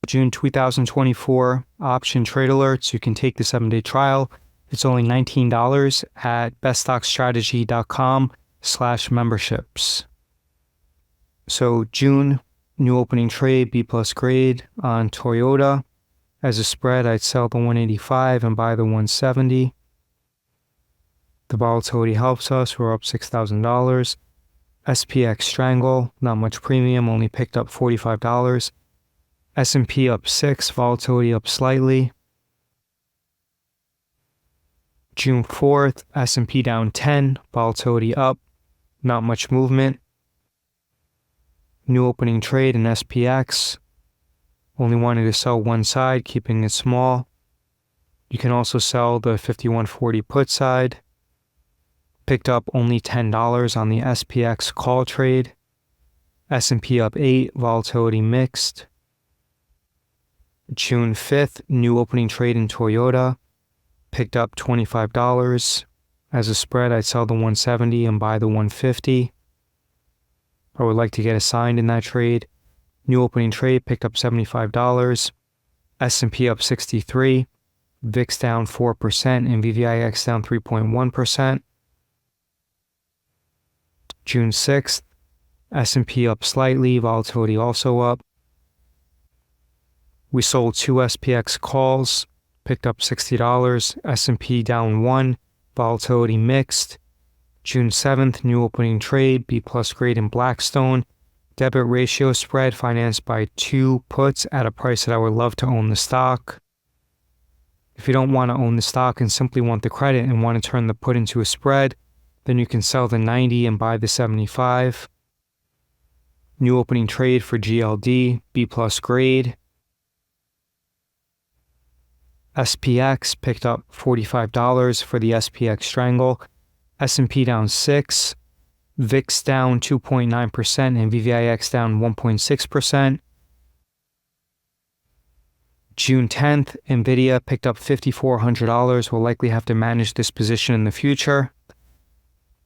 June 2024 option trade alerts. You can take the 7-day trial. It's only $19 at beststockstrategy.com/memberships. So June, new opening trade, B plus grade on Toyota. As a spread, I'd sell the 185 and buy the 170. The volatility helps us. We're up $6,000. SPX Strangle, not much premium, only picked up $45. S&P up 6, volatility up slightly. June 4th, S&P down 10, volatility up, not much movement. New opening trade in SPX. Only wanted to sell one side, keeping it small. You can also sell the 5140 put side. Picked up only $10 on the SPX call trade. S&P up 8, volatility mixed. June 5th, new opening trade in Toyota. Picked up $25. As a spread, I'd sell the 170 and buy the 150. I would like to get assigned in that trade. New opening trade, picked up $75. S&P up 63. VIX down 4% and VVIX down 3.1%. June 6th, S&P up slightly, volatility also up. We sold 2 SPX calls, picked up $60, S&P down 1, volatility mixed. June 7th, new opening trade, B plus grade in Blackstone. Debit ratio spread financed by 2 puts at a price that I would love to own the stock. If you don't want to own the stock and simply want the credit and want to turn the put into a spread, then you can sell the 90 and buy the 75. New opening trade for GLD, B plus grade. SPX picked up $45 for the SPX Strangle. S&P down 6. VIX down 2.9% and VVIX down 1.6%. June 10th, NVIDIA picked up $5,400. We'll likely have to manage this position in the future.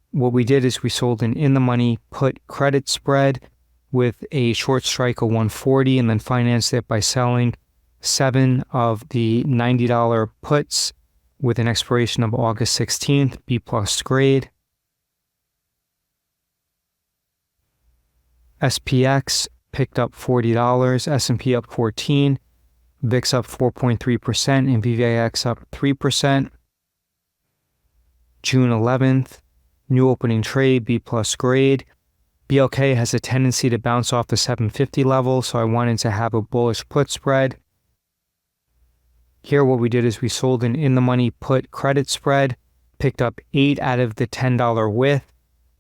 What we did is we sold an in-the-money put credit spread with a short strike of 140 and then financed it by selling 7 of the $90 puts with an expiration of August 16th, B plus grade. SPX picked up $40, S&P up 14, VIX up 4.3% and VVIX up 3%. June 11th, new opening trade, B plus grade. BLK has a tendency to bounce off the 750 level, so I wanted to have a bullish put spread. Here what we did is we sold an in-the-money put credit spread, picked up 8 out of the $10 width,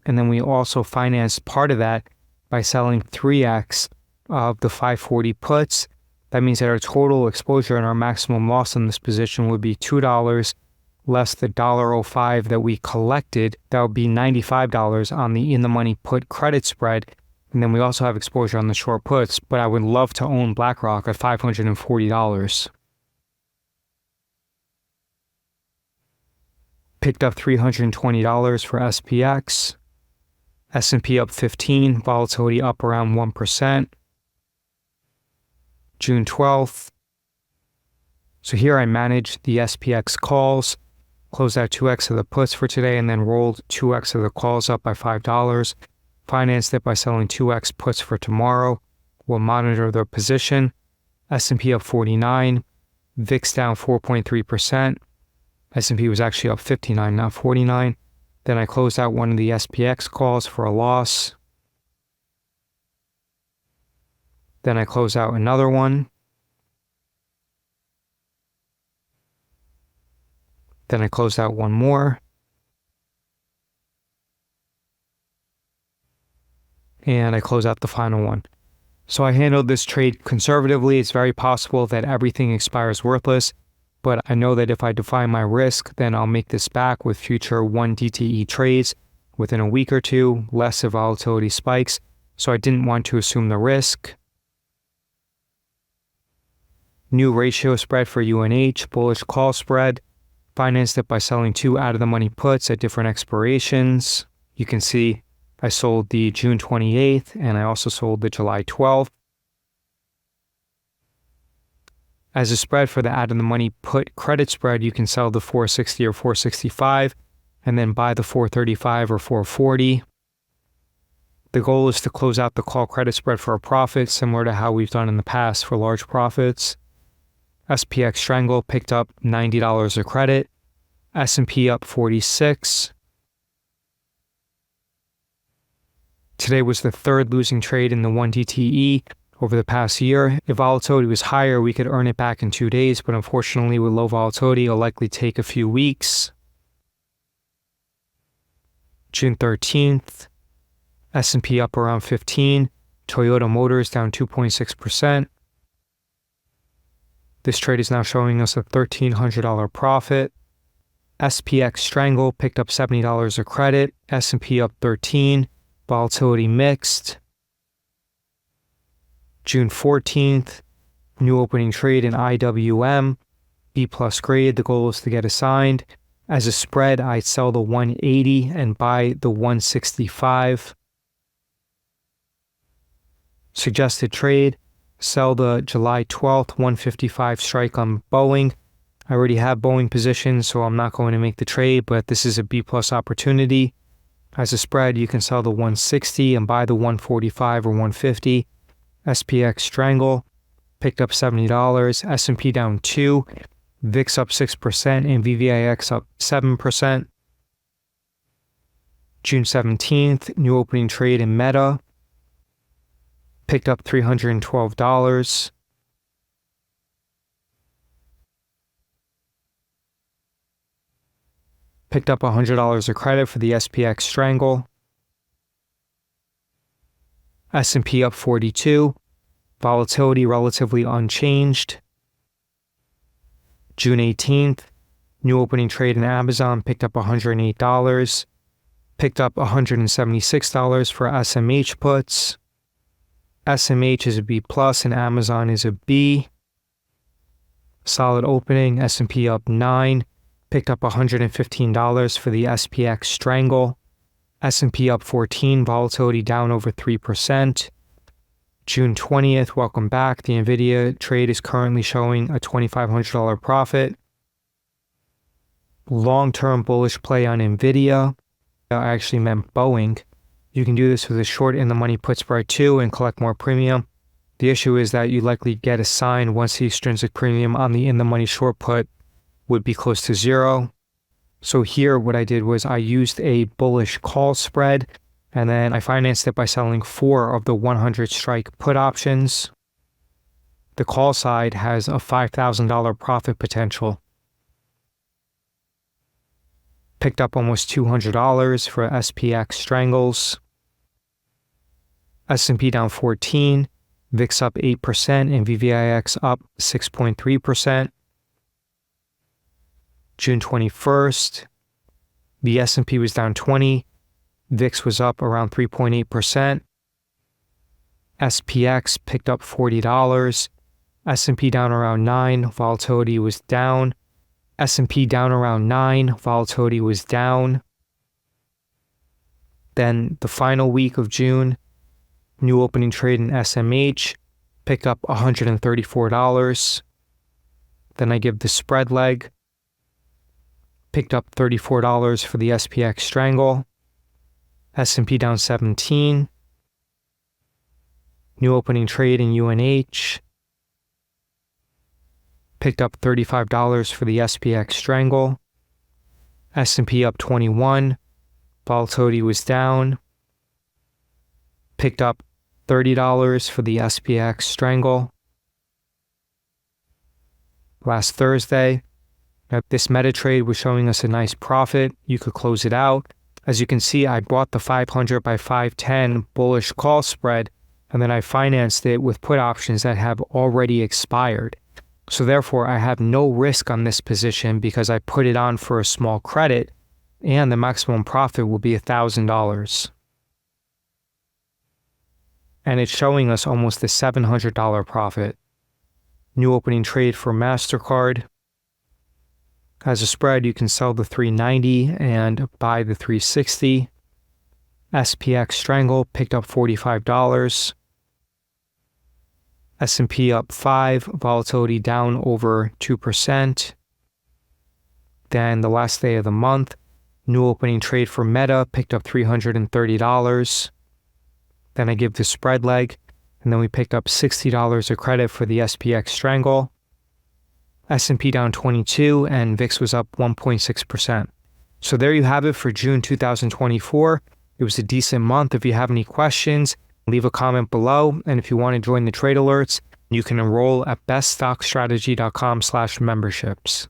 and then we also financed part of that by selling 3x of the 540 puts. That means that our total exposure and our maximum loss in this position would be $2 less the $1.05 that we collected. That would be $95 on the in-the-money put credit spread. And then we also have exposure on the short puts, but I would love to own BlackRock at $540. Picked up $320 for SPX. S&P up 15, volatility up around 1%. June 12th. So here I managed the SPX calls, closed out 2x of the puts for today, and then rolled 2x of the calls up by $5. Financed it by selling 2x puts for tomorrow. We'll monitor the position. S&P up 49, VIX down 4.3%. S&P was actually up 59, not 49. Then I closed out one of the SPX calls for a loss. Then I closed out another one. Then I closed out one more. And I closed out the final one. So I handled this trade conservatively. It's very possible that everything expires worthless, but I know that if I define my risk, then I'll make this back with future 1 DTE trades within a week or two, less if volatility spikes. So I didn't want to assume the risk. New ratio spread for UNH, bullish call spread. Financed it by selling 2 out-of-the-money puts at different expirations. You can see I sold the June 28th and I also sold the July 12th. As a spread for the out-of-the-money put credit spread, you can sell the 460 or 465 and then buy the 435 or 440. The goal is to close out the call credit spread for a profit, similar to how we've done in the past for large profits. SPX Strangle picked up $90 of credit. S&P up 46. Today was the third losing trade in the 1DTE over the past year. If volatility was higher, we could earn it back in 2 days, but unfortunately with low volatility, it'll likely take a few weeks. June 13th, S&P up around 15, Toyota Motors down 2.6%. This trade is now showing us a $1,300 profit. SPX Strangle picked up $70 of credit, S&P up 13, volatility mixed. June 14th, new opening trade in IWM, B+ grade. The goal is to get assigned. As a spread, I'd sell the 180 and buy the 165. Suggested trade, sell the July 12th 155 strike on Boeing. I already have Boeing positions, so I'm not going to make the trade, but this is a B+ opportunity. As a spread, you can sell the 160 and buy the 145 or 150. SPX Strangle picked up $70, S&P down 2, VIX up 6%, and VVIX up 7%. June 17th, new opening trade in Meta, picked up $312. Picked up $100 of credit for the SPX Strangle. S&P up 42. Volatility relatively unchanged. June 18th, new opening trade in Amazon picked up $108. Picked up $176 for SMH puts. SMH is a B+ and Amazon is a B. Solid opening, S&P up 9. Picked up $115 for the SPX Strangle. S&P up 14, volatility down over 3%. June 20th, welcome back. The NVIDIA trade is currently showing a $2,500 profit. Long-term bullish play on NVIDIA. I actually meant Boeing. You can do this with a short in-the-money put spread too and collect more premium. The issue is that you likely get assigned once the extrinsic premium on the in-the-money short put would be close to 0. So here what I did was I used a bullish call spread and then I financed it by selling 4 of the 100 strike put options. The call side has a $5,000 profit potential. Picked up almost $200 for SPX Strangles. S&P down 14, VIX up 8%, and VVIX up 6.3%. June 21st, the S&P was down 20, VIX was up around 3.8%. SPX picked up $40, S&P down around 9, volatility was down. S&P down around 9, volatility was down. Then the final week of June, new opening trade in SMH, picked up $134. Then I give the spread leg, picked up $34 for the SPX Strangle. S&P down 17. New opening trade in UNH, picked up $35 for the SPX Strangle. S&P up 21. Volatility was down. Picked up $30 for the SPX Strangle. Last Thursday, this meta trade was showing us a nice profit. You could close it out. As you can see, I bought the 500 by 510 bullish call spread, and then I financed it with put options that have already expired. So therefore, I have no risk on this position because I put it on for a small credit, and the maximum profit will be $1,000. And it's showing us almost a $700 profit. New opening trade for MasterCard. As a spread, you can sell the 390 and buy the 360. SPX Strangle picked up $45. S&P up 5, volatility down over 2%. Then the last day of the month, new opening trade for Meta picked up $330. Then I give the spread leg, and then we picked up $60 of credit for the SPX strangle. S&P down 22, and VIX was up 1.6%. So there you have it for June 2024. It was a decent month. If you have any questions, leave a comment below. And if you want to join the trade alerts, you can enroll at beststockstrategy.com/memberships.